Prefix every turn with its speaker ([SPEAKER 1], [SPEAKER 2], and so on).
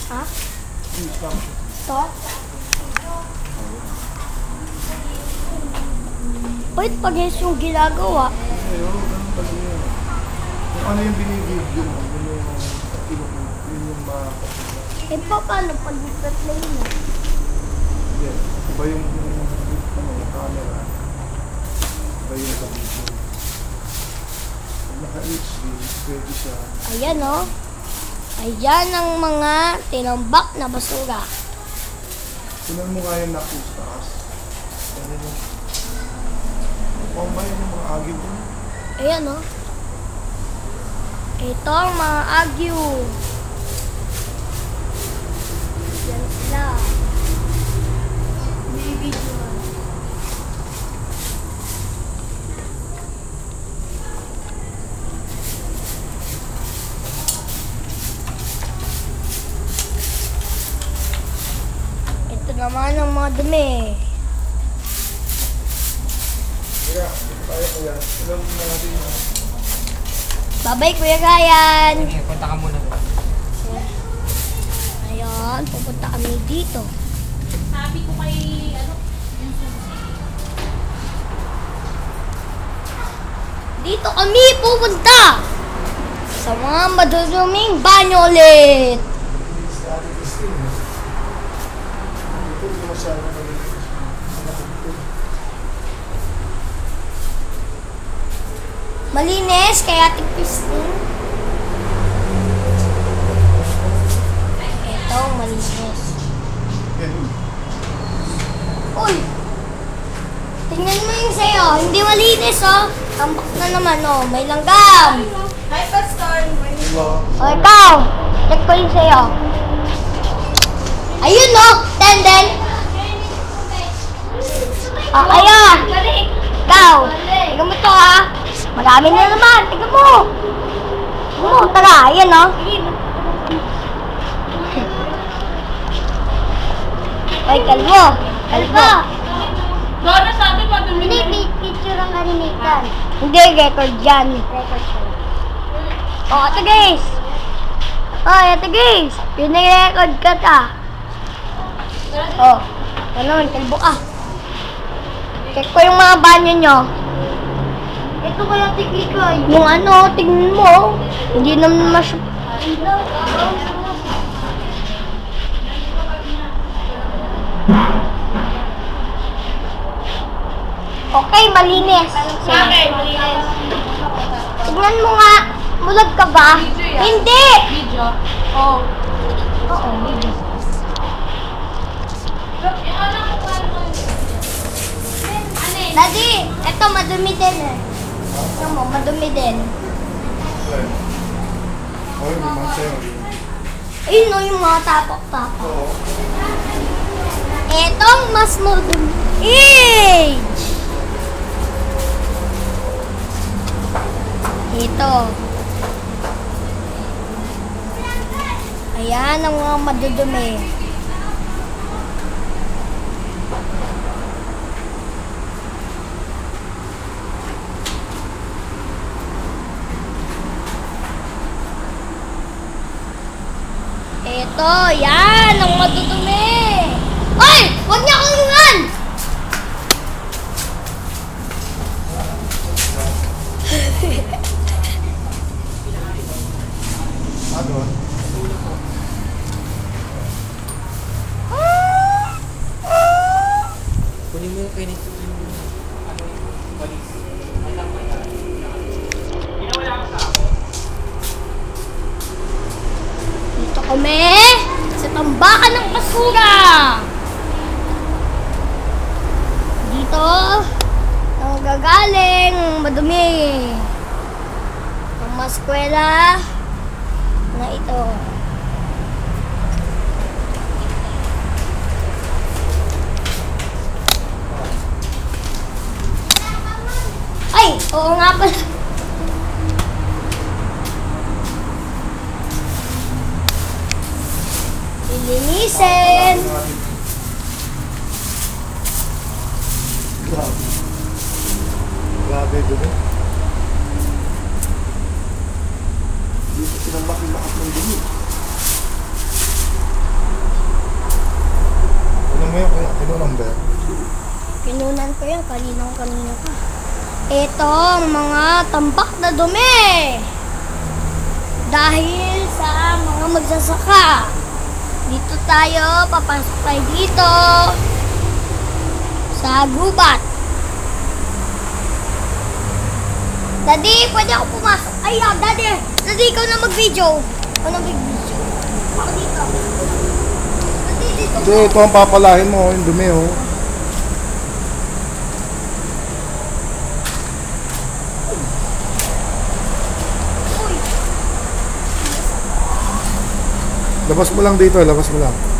[SPEAKER 1] Ha? Ito? Wait, pag yung ginagawa.
[SPEAKER 2] Ayun, ganun pag yun. Kung ano yung binibigyo mo, yun yung
[SPEAKER 1] Eh, paano pag i-play mo?
[SPEAKER 2] Hindi. Iba yung camera. Iba yung sa video. Pag naka-HD, pwede siya.
[SPEAKER 1] Ayan, oh. Ayan ang mga tinambak na basura.
[SPEAKER 2] Tunan mo nga yung nakos taas. Ayan yung... Mukhang ba yun yung mga agyo mo?
[SPEAKER 1] Ayan, oh. Ito ang mga agyo. Yan sila. Ito naman ang mga dumi.
[SPEAKER 2] Kaya, tayo ko yan. Alam mo natin yun.
[SPEAKER 1] Bye-bye, Kuya Ryan.
[SPEAKER 3] Sige, punta ka muna doon.
[SPEAKER 1] Ayan, pupunta kami dito.
[SPEAKER 4] Sabi ko kay,
[SPEAKER 1] Dito kami pupunta sa mga maduduming banyo ulit.
[SPEAKER 2] Sa ating Christine. Ito yung masyadong
[SPEAKER 1] Malinis kaya Ate Christine. Ito, malinis. Uy! Tingnan mo yung sayo. Hindi malinis, oh. Tambak na naman, oh. May langgam.
[SPEAKER 4] hi, Pastor.
[SPEAKER 1] O, ikaw. Check ko yung sayo. Ayun, oh. Tenden. O, kayo. Ikaw. Tignan mo to, ha. Marami na naman. Tignan mo. Tignan mo. Tara. Ayan, oh. Ay, kalbo. Kalbo.
[SPEAKER 4] Dora, sabi madumi.
[SPEAKER 1] Hindi, picture ang kaninitan. Hindi, record yan. Record siya. O, ito guys. O, ito guys. Pinarecord ka ta. O, ano, kalbo ka. Check ko yung mga banyo nyo. Ito ko lang tigikoy. Yung ano, tignan mo. Hindi naman masya... Okay, malinis.
[SPEAKER 4] Okay, malinis.
[SPEAKER 1] Tignan mo nga. Mulag ka ba?
[SPEAKER 4] Video yan.
[SPEAKER 1] Hindi!
[SPEAKER 4] Video. Oh.
[SPEAKER 1] Oo, video. Daddy, eto madumi din eh. Tignan mo, madumi din.
[SPEAKER 2] Okay, naman sa'yo.
[SPEAKER 1] Ayun o, yung mga tapok-tapok.
[SPEAKER 2] Oo.
[SPEAKER 1] Etong mas madumi. Age! Ito. Ayan ang mga madudumi. Ito, yan ang madudumi. Ay! Huwag niya akong ingan!
[SPEAKER 2] Ano?
[SPEAKER 3] Kunin mo yung kinis yung ano yung walis.
[SPEAKER 1] Dito kami sa tambakan ng basura. Dito nanggagaling madumi ang mga eskwela na ito. Ay, oo nga pala. Lilinisin.
[SPEAKER 2] Grabe. Grabe dumi. Dito sinambak yung lakas ng dumi. mo yan kaya? Kinulang ba yan?
[SPEAKER 1] Pinunan ko yan, kanina pa. Ito, mga tambak na dumi. Dahil sa mga magsasaka. Dito tayo, papasok tayo dito. Sa gubat. Daddy, pwede ako pumasok. Ay, Daddy. Daddy, ikaw na mag-video. Ikaw na mag-video. Ako dito. Daddy, dito.
[SPEAKER 2] Hindi, ito ang papalahin mo, yung dumi oh.
[SPEAKER 1] Uy.
[SPEAKER 2] Labas mo lang dito, labas mo lang.